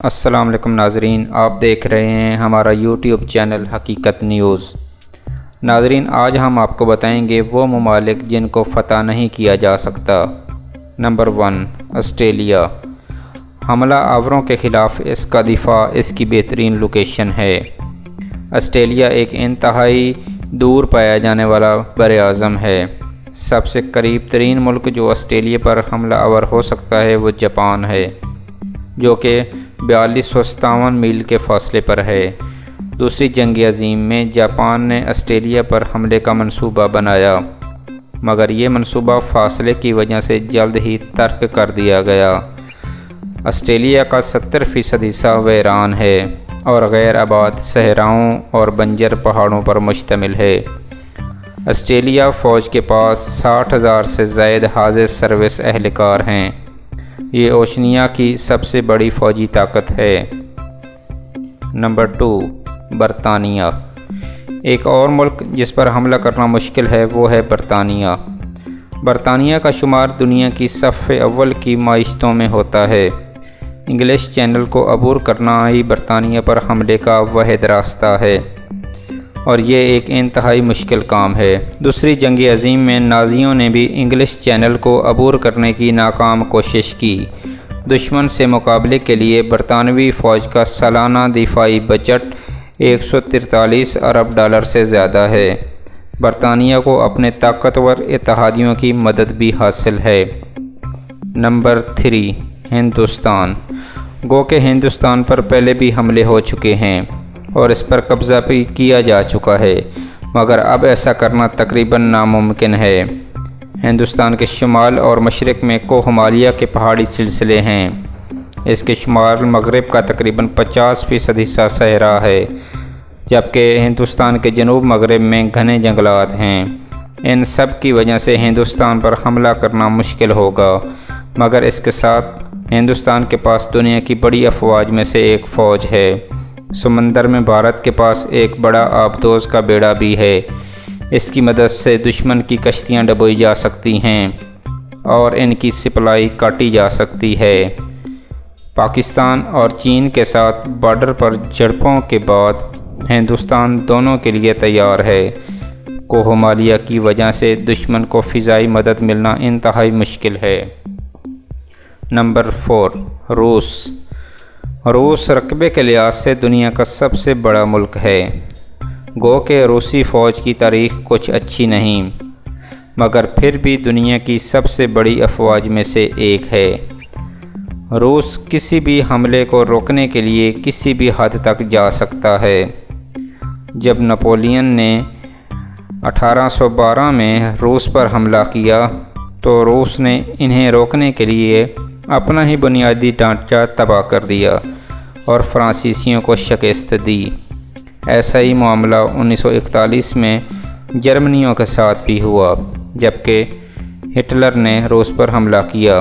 السلام علیکم ناظرین، آپ دیکھ رہے ہیں ہمارا یوٹیوب چینل حقیقت نیوز۔ ناظرین، آج ہم آپ کو بتائیں گے وہ ممالک جن کو فتح نہیں کیا جا سکتا۔ Number 1، Australia. حملہ آوروں کے خلاف اس کا دفاع اس کی بہترین لوکیشن ہے۔ آسٹریلیا ایک انتہائی دور پایا جانے والا براعظم ہے۔ سب سے قریب ترین ملک جو آسٹریلیا پر حملہ آور ہو سکتا ہے وہ جاپان ہے، جو کہ 4257 میل کے فاصلے پر ہے۔ دوسری جنگ عظیم میں جاپان نے آسٹریلیا پر حملے کا منصوبہ بنایا، مگر یہ منصوبہ فاصلے کی وجہ سے جلد ہی ترک کر دیا گیا۔ آسٹریلیا کا 70% حصہ ویران ہے اور غیر آباد صحراؤں اور بنجر پہاڑوں پر مشتمل ہے۔ آسٹریلیا فوج کے پاس 60,000 سے زائد حاضر سروس اہلکار ہیں۔ یہ اوشنیا کی سب سے بڑی فوجی طاقت ہے۔ نمبر 2، برطانیہ۔ ایک اور ملک جس پر حملہ کرنا مشکل ہے وہ ہے برطانیہ۔ برطانیہ کا شمار دنیا کی صف اول کی معیشتوں میں ہوتا ہے۔ انگلش چینل کو عبور کرنا ہی برطانیہ پر حملے کا واحد راستہ ہے، اور یہ ایک انتہائی مشکل کام ہے۔ دوسری جنگ عظیم میں نازیوں نے بھی انگلش چینل کو عبور کرنے کی ناکام کوشش کی۔ دشمن سے مقابلے کے لیے برطانوی فوج کا سالانہ دفاعی بجٹ $143 ارب سے زیادہ ہے۔ برطانیہ کو اپنے طاقتور اتحادیوں کی مدد بھی حاصل ہے۔ نمبر 3، ہندوستان۔ گو کہ ہندوستان پر پہلے بھی حملے ہو چکے ہیں اور اس پر قبضہ بھی کیا جا چکا ہے، مگر اب ایسا کرنا تقریباً ناممکن ہے۔ ہندوستان کے شمال اور مشرق میں کوہ ہمالیہ کے پہاڑی سلسلے ہیں۔ اس کے شمال مغرب کا تقریباً 50% حصہ صحرا ہے، جبکہ ہندوستان کے جنوب مغرب میں گھنے جنگلات ہیں۔ ان سب کی وجہ سے ہندوستان پر حملہ کرنا مشکل ہوگا، مگر اس کے ساتھ ہندوستان کے پاس دنیا کی بڑی افواج میں سے ایک فوج ہے۔ سمندر میں بھارت کے پاس ایک بڑا آبدوز کا بیڑا بھی ہے۔ اس کی مدد سے دشمن کی کشتیاں ڈبوئی جا سکتی ہیں اور ان کی سپلائی کاٹی جا سکتی ہے۔ پاکستان اور چین کے ساتھ بارڈر پر جھڑپوں کے بعد ہندوستان دونوں کے لیے تیار ہے۔ کوہ ہمالیہ کی وجہ سے دشمن کو فضائی مدد ملنا انتہائی مشکل ہے۔ نمبر 4، روس۔ روس رقبے کے لحاظ سے دنیا کا سب سے بڑا ملک ہے۔ گو کہ روسی فوج کی تاریخ کچھ اچھی نہیں، مگر پھر بھی دنیا کی سب سے بڑی افواج میں سے ایک ہے۔ روس کسی بھی حملے کو روکنے کے لیے کسی بھی حد تک جا سکتا ہے۔ جب نپولین نے 1812 میں روس پر حملہ کیا تو روس نے انہیں روکنے کے لیے اپنا ہی بنیادی ڈھانچہ تباہ کر دیا اور فرانسیسیوں کو شکست دی۔ ایسا ہی معاملہ 1941 میں جرمنیوں کے ساتھ بھی ہوا، جبکہ ہٹلر نے روس پر حملہ کیا۔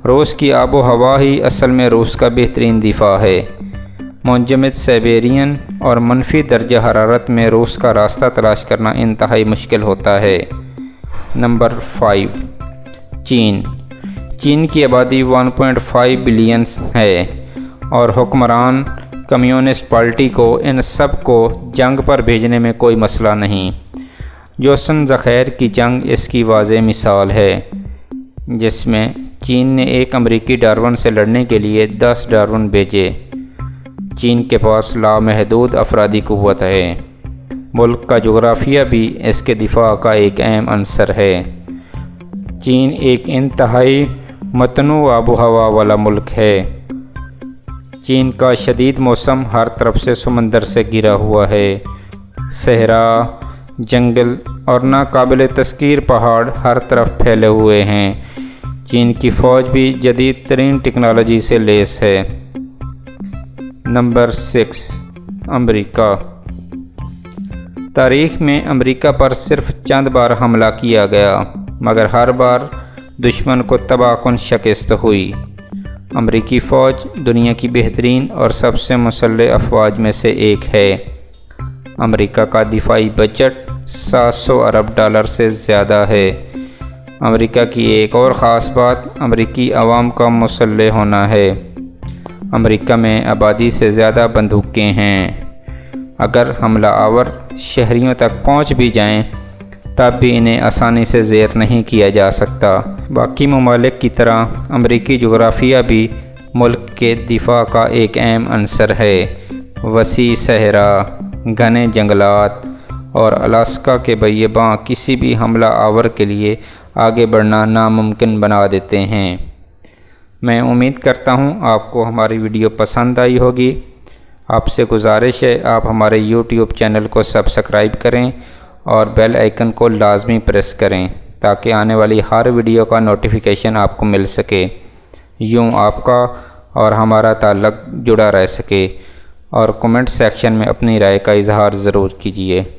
روس کی آب و ہوا ہی اصل میں روس کا بہترین دفاع ہے۔ منجمد سائبیرین اور منفی درجہ حرارت میں روس کا راستہ تلاش کرنا انتہائی مشکل ہوتا ہے۔ نمبر 5، چین۔ چین کی آبادی 1.5 بلین ہے اور حکمران کمیونسٹ پارٹی کو ان سب کو جنگ پر بھیجنے میں کوئی مسئلہ نہیں۔ جوسن ذخیر کی جنگ اس کی واضح مثال ہے، جس میں چین نے ایک امریکی ڈارون سے لڑنے کے لیے 10 ڈارون بھیجے۔ چین کے پاس لامحدود افرادی قوت ہے۔ ملک کا جغرافیہ بھی اس کے دفاع کا ایک اہم عنصر ہے۔ چین ایک انتہائی متنوع آب و ہوا والا ملک ہے۔ چین کا شدید موسم ہر طرف سے سمندر سے گھرا ہوا ہے۔ صحرا، جنگل اور ناقابل تذکیر پہاڑ ہر طرف پھیلے ہوئے ہیں۔ چین کی فوج بھی جدید ترین ٹیکنالوجی سے لیس ہے۔ نمبر 6، امریکہ۔ تاریخ میں امریکہ پر صرف چند بار حملہ کیا گیا، مگر ہر بار دشمن کو تباہ کن شکست ہوئی۔ امریکی فوج دنیا کی بہترین اور سب سے مسلح افواج میں سے ایک ہے۔ امریکہ کا دفاعی بجٹ $700 ارب سے زیادہ ہے۔ امریکہ کی ایک اور خاص بات امریکی عوام کا مسلح ہونا ہے۔ امریکہ میں آبادی سے زیادہ بندوقیں ہیں۔ اگر حملہ آور شہریوں تک پہنچ بھی جائیں تب بھی انہیں آسانی سے زیر نہیں کیا جا سکتا۔ باقی ممالک کی طرح امریکی جغرافیہ بھی ملک کے دفاع کا ایک اہم عنصر ہے۔ وسیع صحرا، گھنے جنگلات اور الاسکا کے بیاباں کسی بھی حملہ آور کے لیے آگے بڑھنا ناممکن بنا دیتے ہیں۔ میں امید کرتا ہوں آپ کو ہماری ویڈیو پسند آئی ہوگی۔ آپ سے گزارش ہے آپ ہمارے یوٹیوب چینل کو سبسکرائب کریں اور بیل آئیکن کو لازمی پریس کریں تاکہ آنے والی ہر ویڈیو کا نوٹیفیکیشن آپ کو مل سکے، یوں آپ کا اور ہمارا تعلق جڑا رہ سکے۔ اور کمنٹ سیکشن میں اپنی رائے کا اظہار ضرور کیجیے۔